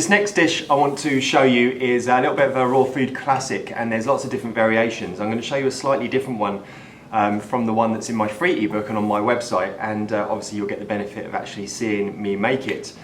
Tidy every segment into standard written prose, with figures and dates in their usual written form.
This next dish I want to show you is a little bit of a raw food classic, and there's lots of different variations. I'm going to show you a slightly different one from the one that's in my free ebook and on my website, and obviously you'll get the benefit of actually seeing me make it.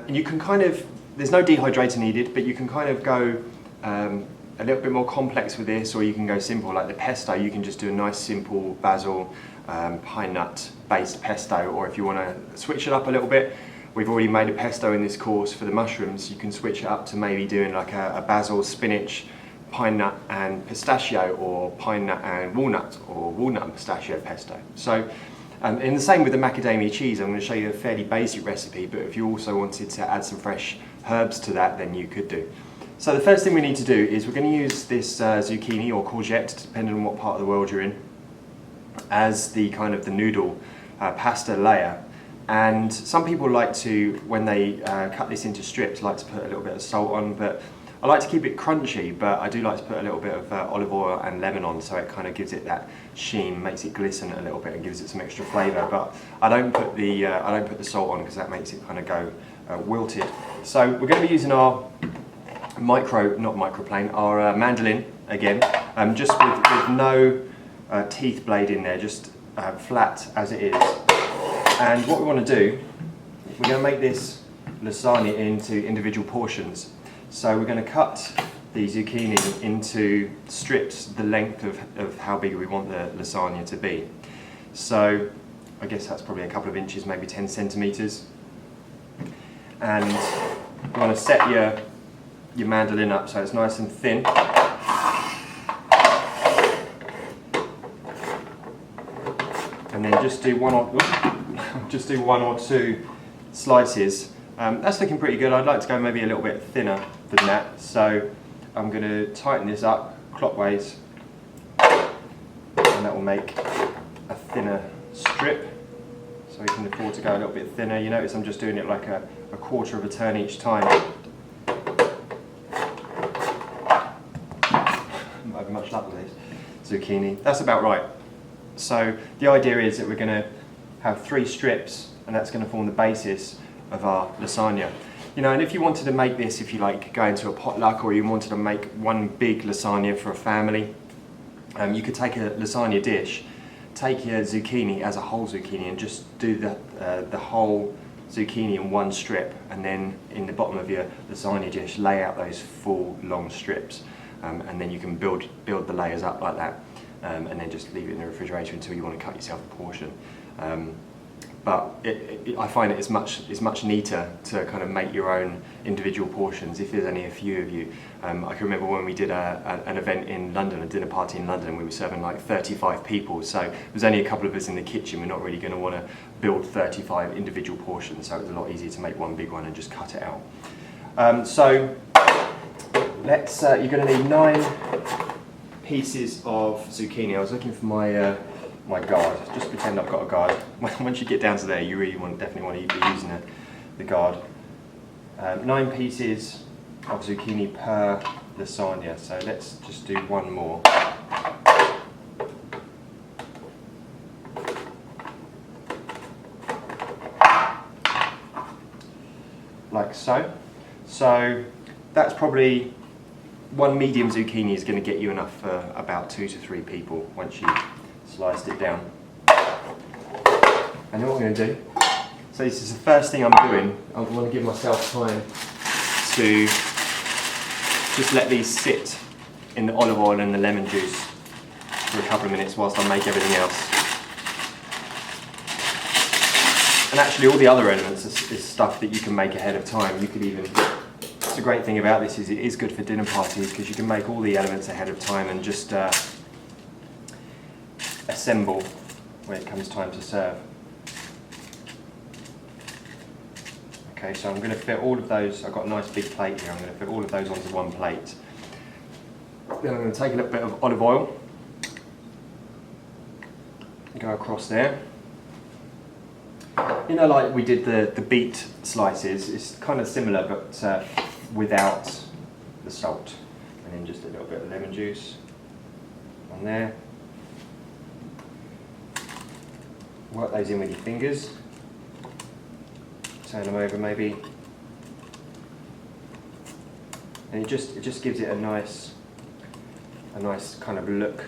You can kind of, there's no dehydrator needed, but you can kind of go a little bit more complex with this, or you can go simple like the pesto. You can just do a nice simple basil, pine nut based pesto, or if you want to switch it up a little bit, we've already made a pesto in this course for the mushrooms. You can switch it up to maybe doing like a basil, spinach, pine nut and pistachio, or pine nut and walnut, or walnut and pistachio pesto. So, and the same with the macadamia cheese. I'm going to show you a fairly basic recipe, but if you also wanted to add some fresh herbs to that, then you could do. So the first thing we need to do is we're going to use this zucchini or courgette, depending on what part of the world you're in, as the kind of the noodle pasta layer. And some people like to, when they cut this into strips, like to put a little bit of salt on, but I like to keep it crunchy, but I do like to put a little bit of olive oil and lemon on, so it kind of gives it that sheen, makes it glisten a little bit and gives it some extra flavour. But I don't put the salt on because that makes it kind of go wilted. So we're going to be using our our mandolin again, just with no teeth blade in there, just flat as it is. And what we want to do, we're going to make this lasagna into individual portions. So we're going to cut the zucchini into strips the length of how big we want the lasagna to be. So I guess that's probably a couple of inches, maybe 10 centimetres. And you want to set your mandolin up so it's nice and thin. And then just do one or two slices. That's looking pretty good. I'd like to go maybe a little bit thinner than that. So I'm going to tighten this up clockwise, and that will make a thinner strip. So we can afford to go a little bit thinner. You notice I'm just doing it like a quarter of a turn each time. Not having much luck with this zucchini. That's about right. So the idea is that we're going to have 3 strips, and that's going to form the basis of our lasagna. You know, and if you wanted to make this, if you like go into a potluck, or you wanted to make one big lasagna for a family, you could take a lasagna dish, take your zucchini as a whole zucchini, and just do the whole zucchini in one strip, and then in the bottom of your lasagna dish lay out those full long strips, and then you can build the layers up like that, and then just leave it in the refrigerator until you want to cut yourself a portion. But I find it's much neater to kind of make your own individual portions if there's only a few of you. I can remember when we did an event in London, a dinner party in London, and we were serving like 35 people, so there was only a couple of us in the kitchen. We're not really going to want to build 35 individual portions, so it was a lot easier to make one big one and just cut it out. So let's, you're going to need 9 pieces of zucchini. I was looking for my guard. Just pretend I've got a guard. Once you get down to there, you really definitely want to be using the guard. 9 pieces of zucchini per lasagna, so let's just do one more. Like so. So that's probably, one medium zucchini is going to get you enough for about 2 to 3 people once you've sliced it down. And then what I'm going to do, so this is the first thing I'm doing, I want to give myself time to just let these sit in the olive oil and the lemon juice for a couple of minutes whilst I make everything else. And actually all the other elements is stuff that you can make ahead of time. You could even, that's the great thing about this, is it is good for dinner parties because you can make all the elements ahead of time and just assemble when it comes time to serve. Okay, so I'm going to fit all of those, I've got a nice big plate here, I'm going to fit all of those onto one plate. Then I'm going to take a little bit of olive oil, go across there. You know, like we did the beet slices, it's kind of similar but without the salt. And then just a little bit of lemon juice on there. Work those in with your fingers. Turn them over maybe and it just gives it a nice kind of look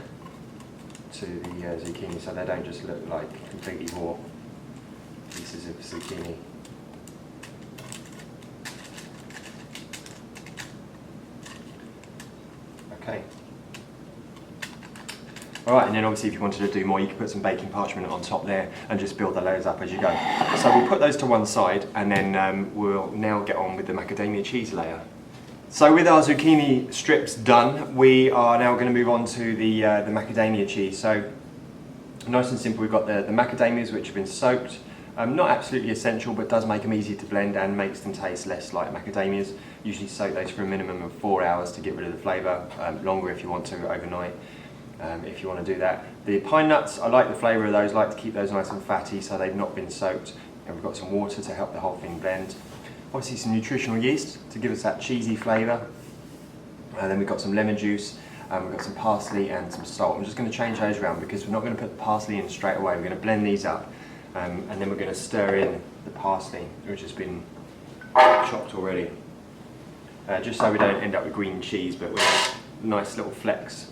to the zucchini, so they don't just look like completely raw pieces of zucchini. Okay. Alright, and then obviously if you wanted to do more, you could put some baking parchment on top there and just build the layers up as you go. So we'll put those to one side, and then we'll now get on with the macadamia cheese layer. So with our zucchini strips done, we are now going to move on to the macadamia cheese. So nice and simple, we've got the macadamias which have been soaked. Not absolutely essential, but does make them easy to blend and makes them taste less like macadamias. Usually soak those for a minimum of 4 hours to get rid of the flavour, longer if you want to, overnight. If you want to do that. The pine nuts, I like the flavour of those, I like to keep those nice and fatty so they've not been soaked. And we've got some water to help the whole thing blend. Obviously some nutritional yeast to give us that cheesy flavour. And then we've got some lemon juice, we've got some parsley and some salt. I'm just going to change those around because we're not going to put the parsley in straight away. We're going to blend these up, and then we're going to stir in the parsley, which has been chopped already. Just so we don't end up with green cheese, but with nice little flecks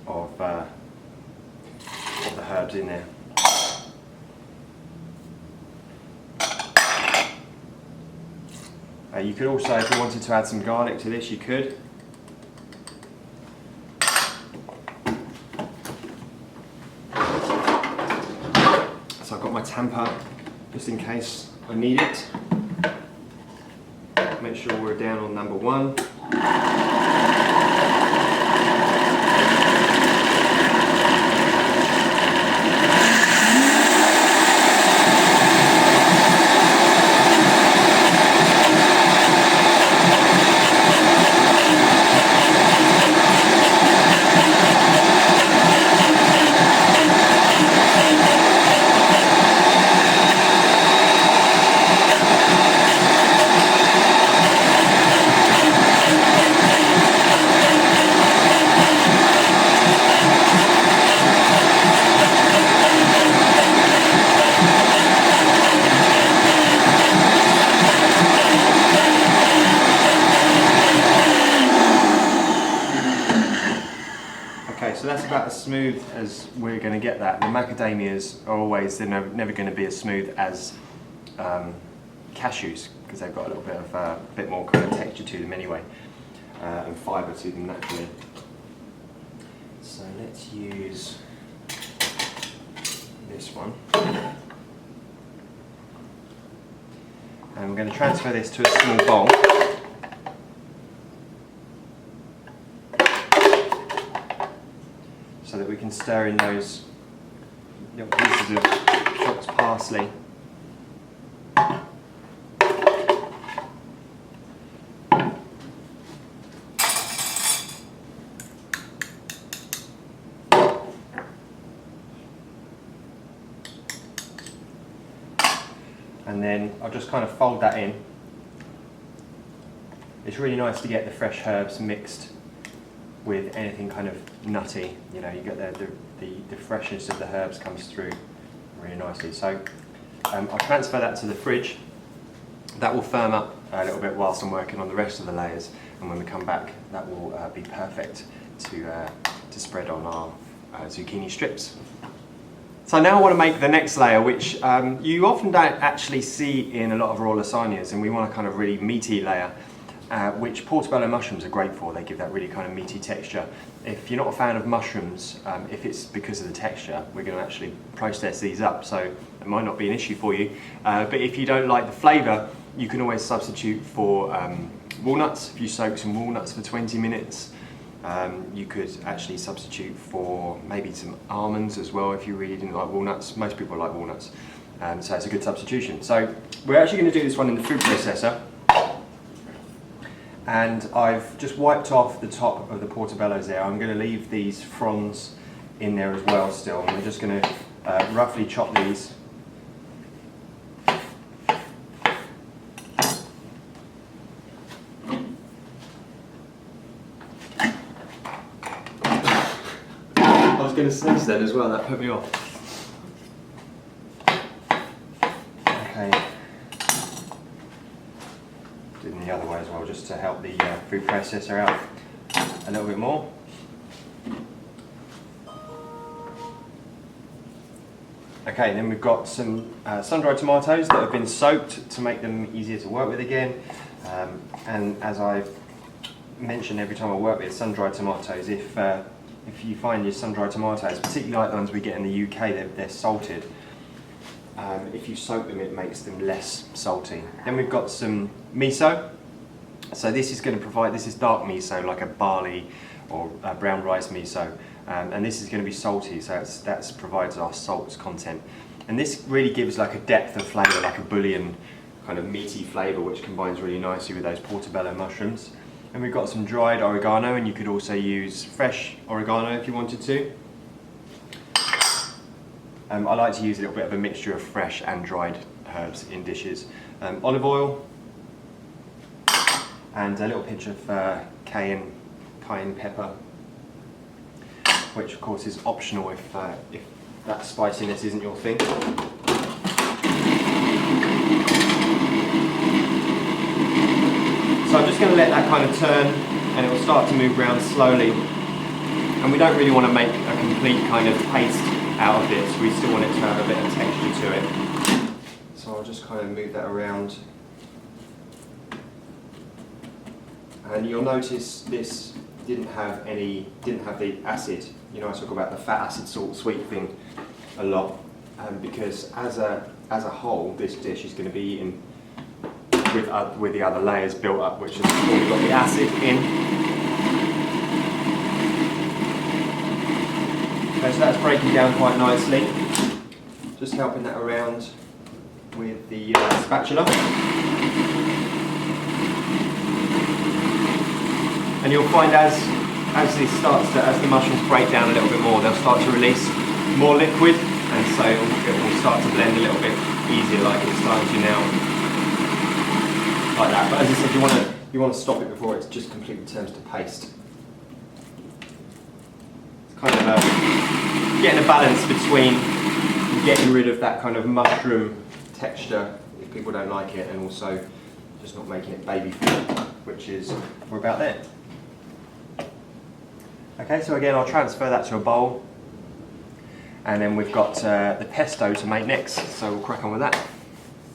of the herbs in there. You could also, if you wanted to add some garlic to this, you could. So I've got my tamper, just in case I need it. Make sure we're down on number 1. So that's about as smooth as we're going to get that. The macadamias are always, they're never going to be as smooth as cashews, because they've got a little bit of bit more kind of texture to them anyway, and fibre to them naturally. So let's use this one. And we're going to transfer this to a small bowl. So that we can stir in those little pieces of chopped parsley. And then I'll just kind of fold that in. It's really nice to get the fresh herbs mixed with anything kind of nutty. You know, you get the freshness of the herbs comes through really nicely. So I'll transfer that to the fridge. That will firm up a little bit whilst I'm working on the rest of the layers, and when we come back that will be perfect to spread on our zucchini strips. So now I want to make the next layer, which you often don't actually see in a lot of raw lasagnas, and we want a kind of really meaty layer. Which portobello mushrooms are great for. They give that really kind of meaty texture. If you're not a fan of mushrooms, if it's because of the texture, we're going to actually process these up, so it might not be an issue for you. But if you don't like the flavour, you can always substitute for walnuts. If you soak some walnuts for 20 minutes, you could actually substitute for maybe some almonds as well if you really didn't like walnuts. Most people like walnuts, so it's a good substitution. So we're actually going to do this one in the food processor. And I've just wiped off the top of the portobellos there. I'm going to leave these fronds in there as well still. And we're just going to roughly chop these. I was going to sneeze then as well, that put me off. Okay. Doing the other way as well, just to help the food processor out a little bit more. Okay, then we've got some sun-dried tomatoes that have been soaked to make them easier to work with again. And as I've mentioned every time I work with sun-dried tomatoes, if you find your sun-dried tomatoes, particularly like the ones we get in the UK, they're salted. If you soak them, it makes them less salty. Then we've got some miso. So this is going to provide, this is dark miso, like a barley or a brown rice miso. And this is going to be salty, so that provides our salt content. And this really gives like a depth of flavour, like a bouillon kind of meaty flavour, which combines really nicely with those portobello mushrooms. And we've got some dried oregano, and you could also use fresh oregano if you wanted to. I like to use a little bit of a mixture of fresh and dried herbs in dishes. Olive oil, and a little pinch of cayenne pepper, which of course is optional if that spiciness isn't your thing. So I'm just going to let that kind of turn, and it will start to move around slowly. And we don't really want to make a complete kind of paste out of this. We still want it to have a bit of texture to it. So I'll just kind of move that around. And you'll notice this didn't have the acid. You know, I talk about the fat, acid, salt, sweet thing a lot, because as a whole, this dish is going to be eaten with the other layers built up, which has already got the acid in. Okay, so that's breaking down quite nicely. Just helping that around with the spatula. And you'll find as the mushrooms break down a little bit more, they'll start to release more liquid, and so it will start to blend a little bit easier, like it's starting to now, like that. But as I said, you want to stop it before it just completely turns to paste. It's kind of getting a balance between getting rid of that kind of mushroom texture if people don't like it, and also just not making it baby food, which is, we're about there. Okay, so again, I'll transfer that to a bowl, and then we've got the pesto to make next, so we'll crack on with that.